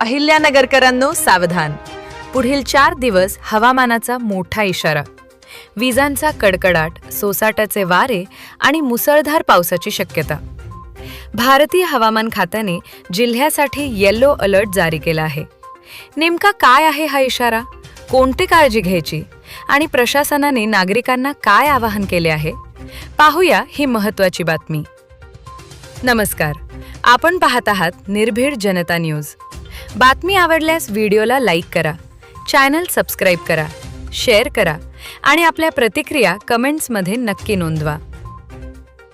अहिल्यानगरकरांनो सावधान, पुढील 4 दिवस हवामानाचा मोठा इशारा. विजांचा कडकडाट, सोसाट्याचे वारे आणि मुसळधार पावसाची शक्यता. भारतीय हवामान खात्याने जिल्ह्यासाठी येलो अलर्ट जारी केला आहे. नेमका काय आहे हा इशारा, कोणती काळजी घ्यायची आणि प्रशासनाने नागरिकांना काय आवाहन केले आहे, पाहूया ही महत्त्वाची बातमी. नमस्कार, आपण पाहत आहात निर्भीड जनता न्यूज. बातमी आवडल्यास व्हिडिओला लाईक करा, चॅनल सबस्क्राईब करा, शेअर करा आणि आपल्या प्रतिक्रिया कमेंट्समध्ये नक्की नोंदवा.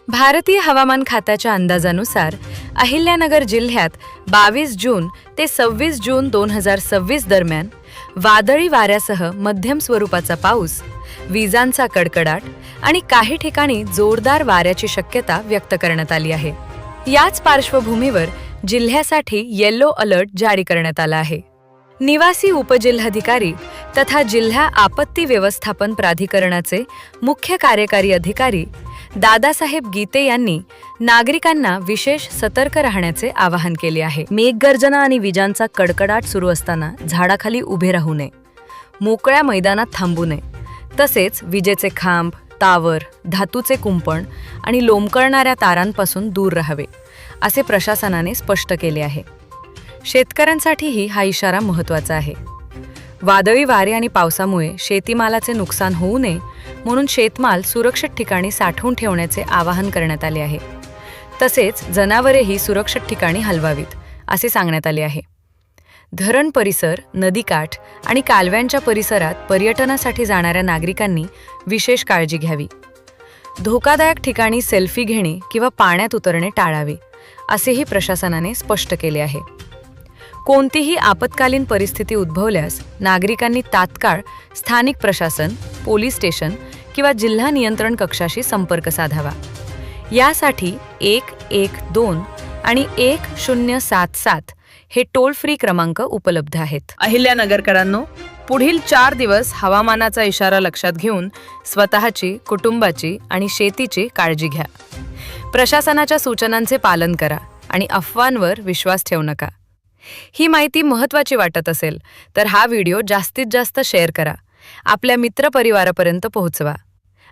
भारतीय हवामान खात्याच्या अंदाजानुसार अहिल्यानगर जिल्ह्यात 22 जून ते 26 जून 2026 दरम्यान वादळी वाऱ्यासह मध्यम स्वरूपाचा पाऊस, विजांचा कडकडाट आणि काही ठिकाणी जोरदार वाऱ्याची शक्यता व्यक्त करण्यात आली आहे. याच पार्श्वभूमीवर जिल्ह्यासाठी येलो अलर्ट जारी करण्यात आला आहे. निवासी उपजिल्हाधिकारी तथा जिल्हा आपत्ती व्यवस्थापन प्राधिकरणाचे मुख्य कार्यकारी अधिकारी दादासाहेब गीते यांनी नागरिकांना विशेष सतर्क राहण्याचे आवाहन केले आहे. मेघगर्जना आणि विजांचा कडकडाट सुरू असताना झाडाखाली उभे राहू नये, मोकळ्या मैदानात थांबू नये, तसेच विजेचे खांब, तावर, धातूचे कुंपण आणि लोंबकळणाऱ्या तारांपासून दूर राहावे, असे प्रशासनाने स्पष्ट केले आहे. शेतकऱ्यांसाठीही हा इशारा महत्त्वाचा आहे. वादळी वारे आणि पावसामुळे शेतीमालाचे नुकसान होऊ नये म्हणून शेतमाल सुरक्षित ठिकाणी साठवून ठेवण्याचे आवाहन करण्यात आले आहे. तसेच जनावरेही सुरक्षित ठिकाणी हलवावीत, असे सांगण्यात आले आहे. धरण परिसर, नदीकाठ आणि कालव्यांच्या परिसरात पर्यटनासाठी जाणाऱ्या नागरिकांनी विशेष काळजी घ्यावी. धोकादायक ठिकाणी सेल्फी घेणे किंवा पाण्यात उतरणे टाळावे, असेही प्रशासनाने स्पष्ट केले आहे. कोणतीही आपत्कालीन परिस्थिती उद्भवल्यास नागरिकांनी तात्काळ स्थानिक प्रशासन, पोलीस स्टेशन किंवा जिल्हा नियंत्रण कक्षाशी संपर्क साधावा. यासाठी 112 आणि 1077 हे टोल फ्री क्रमांक उपलब्ध आहेत. अहिल्यानगरकरांनो, पुढील 4 दिवस हवामानाचा इशारा लक्षात घेऊन स्वतःची, कुटुंबाची आणि शेतीची काळजी घ्या. प्रशासनाच्या सूचनांचे पालन करा आणि अफवांवर विश्वास ठेवू नका. ही माहिती महत्त्वाची वाटत असेल तर हा व्हिडिओ जास्तीत जास्त शेअर करा, आपल्या मित्रपरिवारापर्यंत पोहोचवा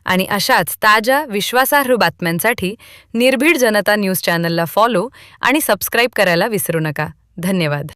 आणि अशाच ताज्या विश्वासार्ह बातम्यांसाठी निर्भीड जनता न्यूज चॅनलला फॉलो आणि सबस्क्राईब करायला विसरू नका. धन्यवाद.